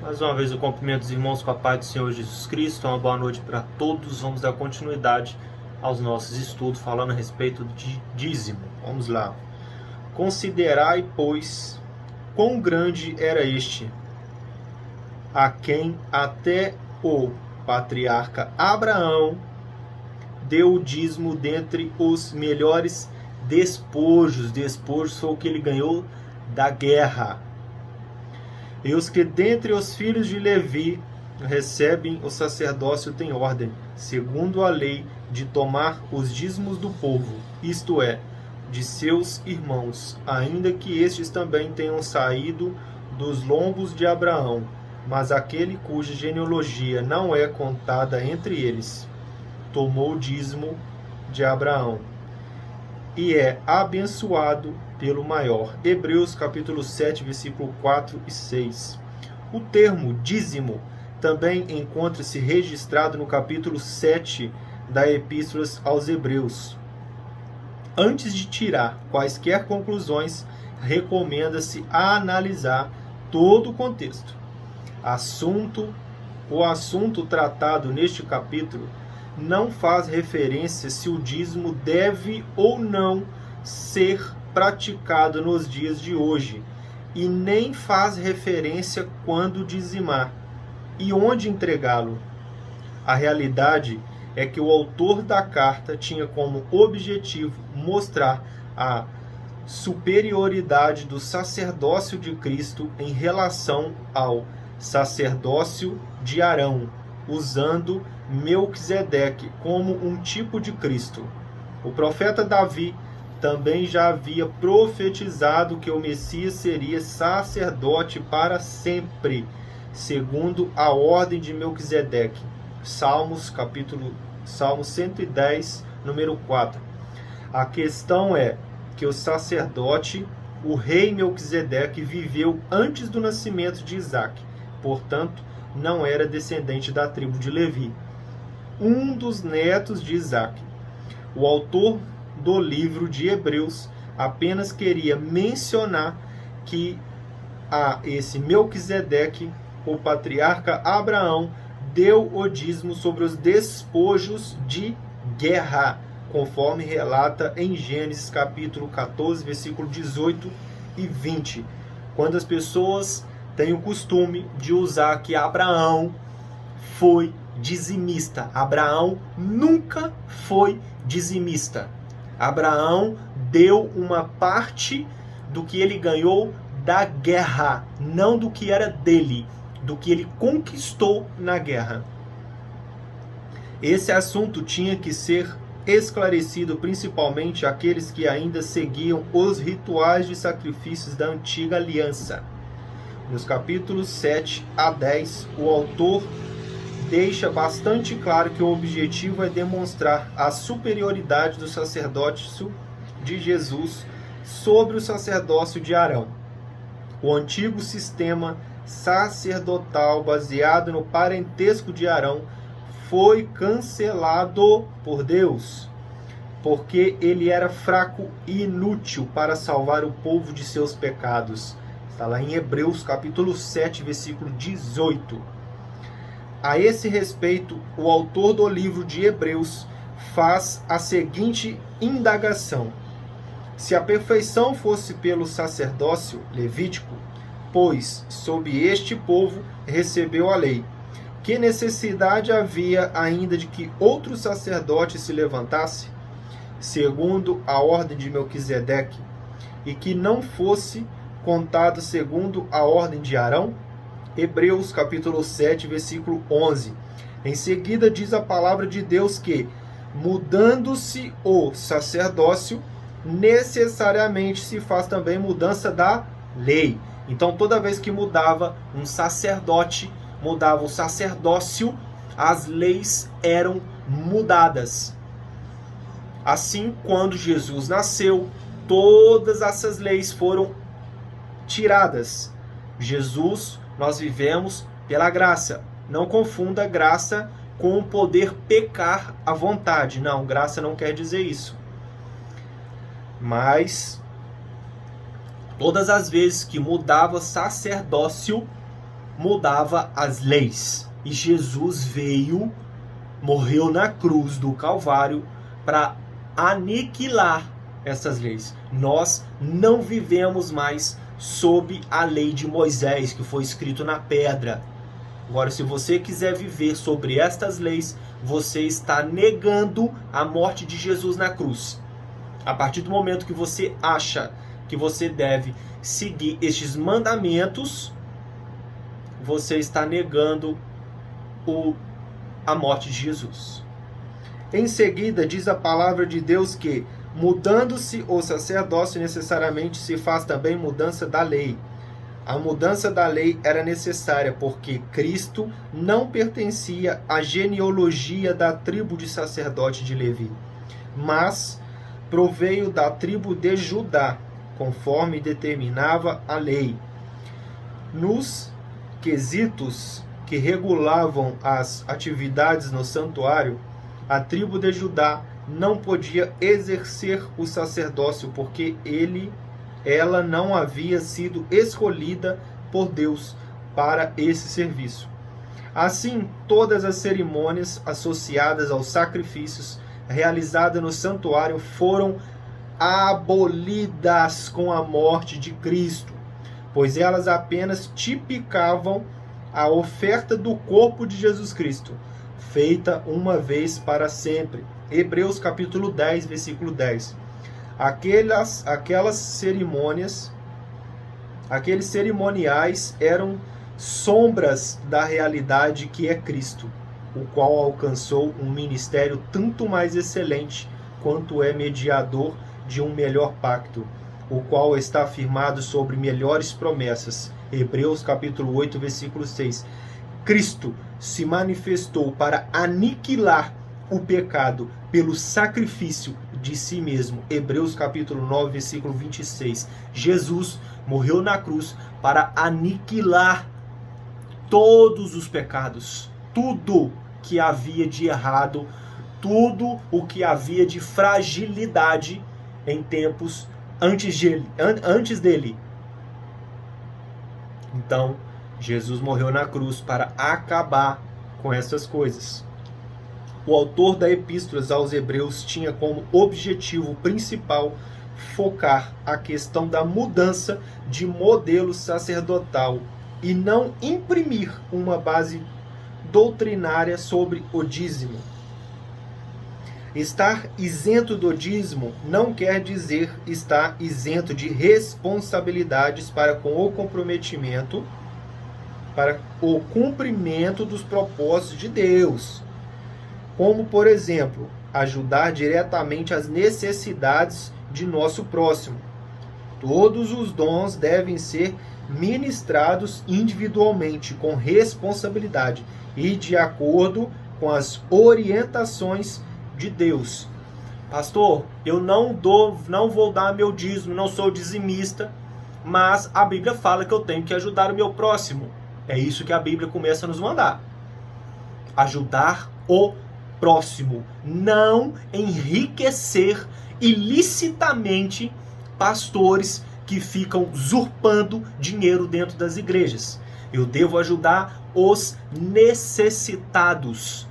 Mais uma vez eu cumprimento os irmãos com a paz do Senhor Jesus Cristo. Uma boa noite para todos. Vamos dar continuidade aos nossos estudos falando a respeito de dízimo. Vamos lá. Considerai, pois, quão grande era este, a quem até o patriarca Abraão deu o dízimo dentre os melhores despojos. Despojos foi o que ele ganhou da guerra. E os que dentre os filhos de Levi recebem o sacerdócio têm ordem, segundo a lei, de tomar os dízimos do povo, isto é, de seus irmãos, ainda que estes também tenham saído dos lombos de Abraão, mas aquele cuja genealogia não é contada entre eles, tomou o dízimo de Abraão, e é abençoado pelo maior. Hebreus capítulo 7, versículo 4 e 6. O termo dízimo também encontra-se registrado no capítulo 7 da Epístola aos Hebreus. Antes de tirar quaisquer conclusões, recomenda-se analisar todo o contexto. O assunto tratado neste capítulo não faz referência se o dízimo deve ou não ser praticado nos dias de hoje, e nem faz referência quando dizimar e onde entregá-lo. A realidade é que o autor da carta tinha como objetivo mostrar a superioridade do sacerdócio de Cristo em relação ao sacerdócio de Arão, usando Melquisedeque como um tipo de Cristo. O profeta Davi também já havia profetizado que o Messias seria sacerdote para sempre, segundo a ordem de Melquisedeque. Salmo 110, número 4. A questão é que o sacerdote, o rei Melquisedeque, viveu antes do nascimento de Isaac, portanto, não era descendente da tribo de Levi, um dos netos de Isaac. O autor do livro de Hebreus apenas queria mencionar que a esse Melquisedeque, o patriarca Abraão, deu o dízimo sobre os despojos de guerra, conforme relata em Gênesis capítulo 14, versículo 18 e 20, quando as pessoas têm o costume de usar que Abraão foi dizimista. Abraão nunca foi dizimista. Abraão deu uma parte do que ele ganhou da guerra, não do que era dele, do que ele conquistou na guerra. Esse assunto tinha que ser esclarecido principalmente àqueles que ainda seguiam os rituais de sacrifícios da antiga aliança. Nos capítulos 7 a 10, o autor deixa bastante claro que o objetivo é demonstrar a superioridade do sacerdócio de Jesus sobre o sacerdócio de Arão. O antigo sistema sacerdotal baseado no parentesco de Arão foi cancelado por Deus, porque ele era fraco e inútil para salvar o povo de seus pecados. Está lá em Hebreus capítulo 7, versículo 18. A esse respeito, o autor do livro de Hebreus faz a seguinte indagação: se a perfeição fosse pelo sacerdócio levítico, pois sob este povo recebeu a lei, que necessidade havia ainda de que outro sacerdote se levantasse, segundo a ordem de Melquisedeque, e que não fosse contado segundo a ordem de Arão? Hebreus capítulo 7, versículo 11. Em seguida diz a palavra de Deus que, mudando-se o sacerdócio, necessariamente se faz também mudança da lei. Então, toda vez que mudava um sacerdote, mudava o sacerdócio, as leis eram mudadas. Assim, quando Jesus nasceu, todas essas leis foram tiradas. Jesus, nós vivemos pela graça. Não confunda graça com o poder pecar à vontade. Não, graça não quer dizer isso. Mas todas as vezes que mudava sacerdócio, mudava as leis. E Jesus veio, morreu na cruz do Calvário para aniquilar essas leis. Nós não vivemos mais sob a lei de Moisés, que foi escrito na pedra. Agora, se você quiser viver sobre estas leis, você está negando a morte de Jesus na cruz. A partir do momento que você acha que você deve seguir estes mandamentos, você está negando a morte de Jesus. Em seguida, diz a palavra de Deus que, mudando-se o sacerdócio, necessariamente se faz também mudança da lei. A mudança da lei era necessária porque Cristo não pertencia à genealogia da tribo de sacerdote de Levi, mas proveio da tribo de Judá, conforme determinava a lei. Nos quesitos que regulavam as atividades no santuário, a tribo de Judá não podia exercer o sacerdócio porque ela não havia sido escolhida por Deus para esse serviço. Assim, todas as cerimônias associadas aos sacrifícios realizadas no santuário foram abolidas com a morte de Cristo, pois elas apenas tipificavam a oferta do corpo de Jesus Cristo, feita uma vez para sempre. Hebreus capítulo 10, versículo 10. Aquelas cerimônias, aqueles cerimoniais eram sombras da realidade que é Cristo, o qual alcançou um ministério tanto mais excelente quanto é mediador de um melhor pacto, o qual está afirmado sobre melhores promessas. Hebreus capítulo 8, versículo 6. Cristo se manifestou para aniquilar o pecado pelo sacrifício de si mesmo. Hebreus capítulo 9, versículo 26. Jesus morreu na cruz para aniquilar todos os pecados, tudo que havia de errado, tudo o que havia de fragilidade em tempos antes dele. Então, Jesus morreu na cruz para acabar com essas coisas. O autor da Epístola aos Hebreus tinha como objetivo principal focar a questão da mudança de modelo sacerdotal e não imprimir uma base doutrinária sobre o dízimo. Estar isento do dízimo não quer dizer estar isento de responsabilidades para com o comprometimento, para o cumprimento dos propósitos de Deus, como, por exemplo, ajudar diretamente às necessidades de nosso próximo. Todos os dons devem ser ministrados individualmente, com responsabilidade e de acordo com as orientações de Deus. Pastor, eu não vou dar meu dízimo, não sou dizimista, mas a Bíblia fala que eu tenho que ajudar o meu próximo. É isso que a Bíblia começa a nos mandar. Ajudar o próximo, não enriquecer ilicitamente pastores que ficam usurpando dinheiro dentro das igrejas. Eu devo ajudar os necessitados,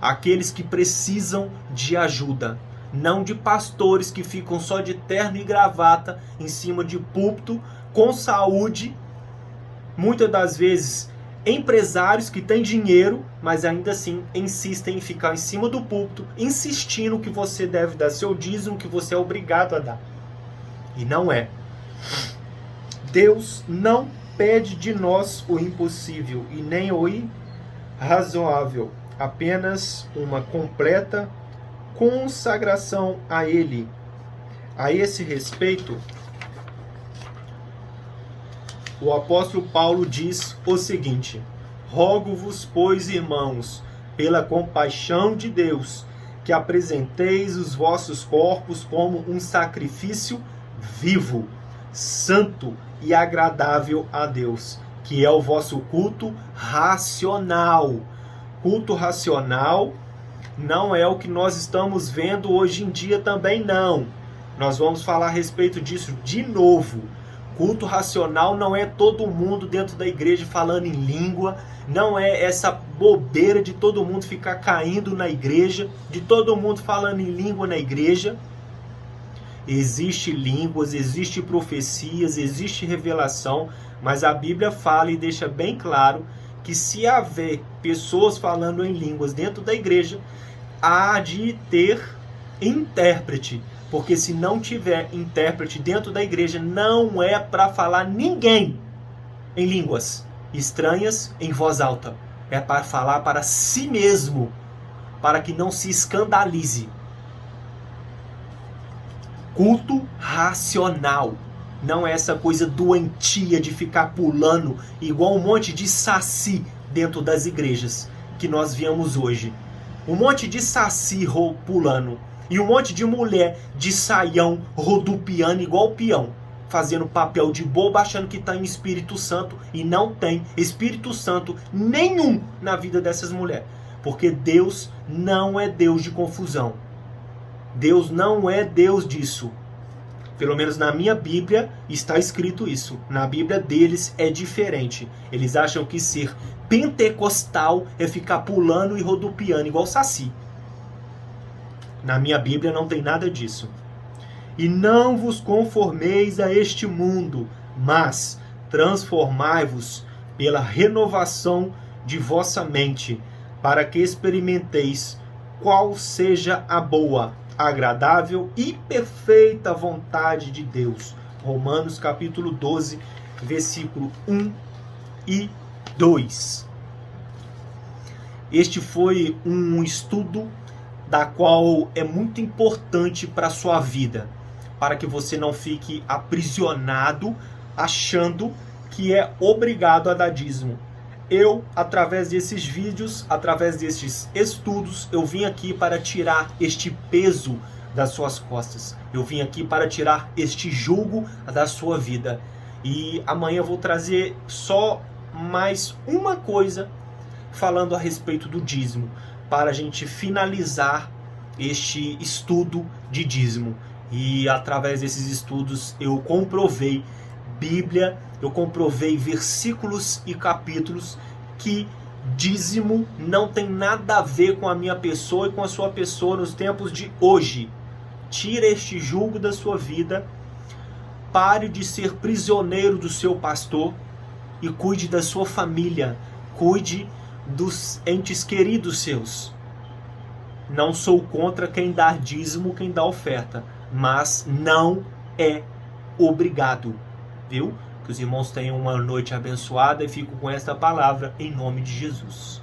aqueles que precisam de ajuda, não de pastores que ficam só de terno e gravata em cima de púlpito, com saúde, muitas das vezes empresários que têm dinheiro, mas ainda assim insistem em ficar em cima do púlpito, insistindo que você deve dar seu dízimo, que você é obrigado a dar. E não é. Deus não pede de nós o impossível e nem o irrazoável, apenas uma completa consagração a Ele. A esse respeito, o apóstolo Paulo diz o seguinte: rogo-vos, pois, irmãos, pela compaixão de Deus, que apresenteis os vossos corpos como um sacrifício vivo, santo e agradável a Deus, que é o vosso culto racional. Culto racional não é o que nós estamos vendo hoje em dia também, não. Nós vamos falar a respeito disso de novo. Culto racional não é todo mundo dentro da igreja falando em língua, não é essa bobeira de todo mundo ficar caindo na igreja, de todo mundo falando em língua na igreja. Existe línguas, existe profecias, existe revelação, mas a Bíblia fala e deixa bem claro que se haver pessoas falando em línguas dentro da igreja, há de ter intérprete. Porque se não tiver intérprete dentro da igreja, não é para falar ninguém em línguas estranhas em voz alta. É para falar para si mesmo, para que não se escandalize. Culto racional. Não é essa coisa doentia de ficar pulando igual um monte de saci dentro das igrejas que nós vemos hoje. Um monte de saci pulando. E um monte de mulher de saião rodopiando igual peão, fazendo papel de bobo, achando que está em Espírito Santo, e não tem Espírito Santo nenhum na vida dessas mulheres. Porque Deus não é Deus de confusão. Deus não é Deus disso. Pelo menos na minha Bíblia está escrito isso. Na Bíblia deles é diferente. Eles acham que ser pentecostal é ficar pulando e rodopiando igual saci. Na minha Bíblia não tem nada disso. E não vos conformeis a este mundo, mas transformai-vos pela renovação de vossa mente, para que experimenteis qual seja a boa, agradável e perfeita vontade de Deus. Romanos capítulo 12, versículo 1 e 2. Este foi um estudo da qual é muito importante para a sua vida, para que você não fique aprisionado achando que é obrigado a dar dízimo. Eu, através desses vídeos, através desses estudos, eu vim aqui para tirar este peso das suas costas. Eu vim aqui para tirar este jugo da sua vida. E amanhã eu vou trazer só mais uma coisa falando a respeito do dízimo, para a gente finalizar este estudo de dízimo. E através desses estudos eu comprovei Bíblia, eu comprovei versículos e capítulos que dízimo não tem nada a ver com a minha pessoa e com a sua pessoa nos tempos de hoje. Tira este jugo da sua vida, pare de ser prisioneiro do seu pastor e cuide da sua família, cuide dos entes queridos seus. Não sou contra quem dá dízimo, quem dá oferta, mas não é obrigado, viu? Que os irmãos tenham uma noite abençoada e fico com esta palavra em nome de Jesus.